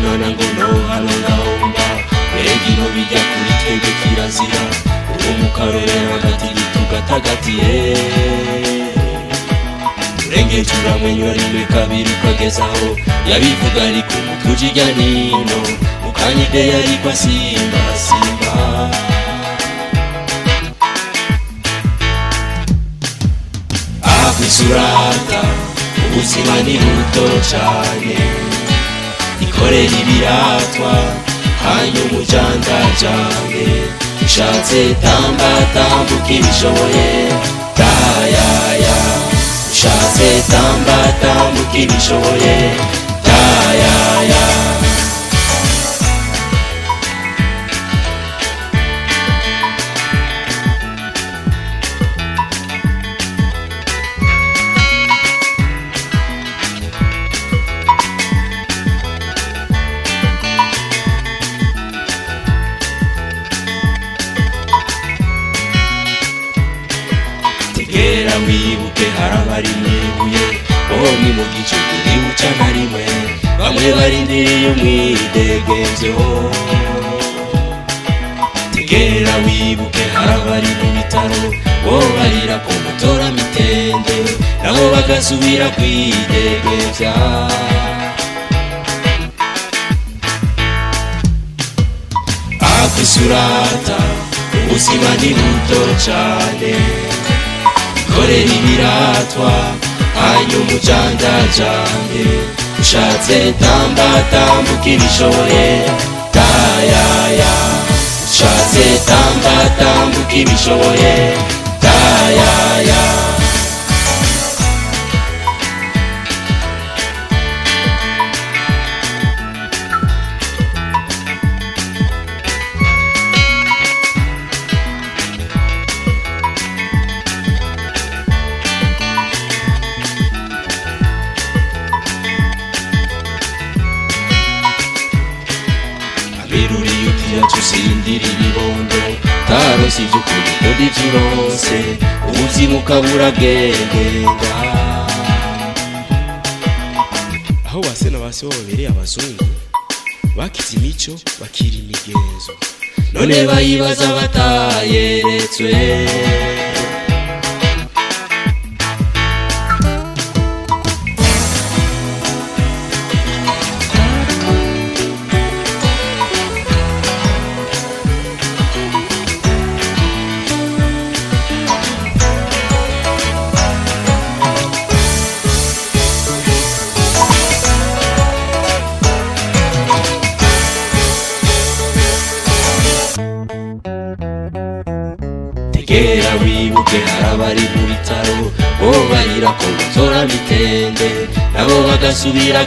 mwana ngo nohanonahomba mbega ino bijya kuri twebwe kirazira uwo mukarorero hagati gitugatagatiye urengeye uramwenyura rimwe kabiri ukagezaho yabivuga ariko umutwe uja irya nino mukanya ideya ariko asimba kwisurata ubuzima ni buto cane ikorera ibiratwa hanyuma ujandajane ushatse tamba tambuka ibishoboye tayaya ushatse tamba tambuka ibishoboye tayaya tegera wibuke harabari mwibuye bomwe mu gicuku ntibuca na rimwe bamwe barindiriye umwidegemvyo tegera wibuke harabari mu bitaro bo barira ko mutora mitende nabo bagasubira kwidegemvya akwisurata ubuzima ni buto cane ikorera ibiratwa hanyuma ujandajane ushatse tamba tambuka ibishoboye tayaya ushatse tamba tambuka ibishoboye tayaya biruriye utiyacu sindira ibibondo taronse ivy'ukuri kodi vyurose ubuzima ukabura bwengenga aho base na base babereye abazungu bakize imico bakira imigenzo none bayibaza batayeretswe tegera wibuke harabari mu bitaro bo barira ko mutora mitende nabo bagasubira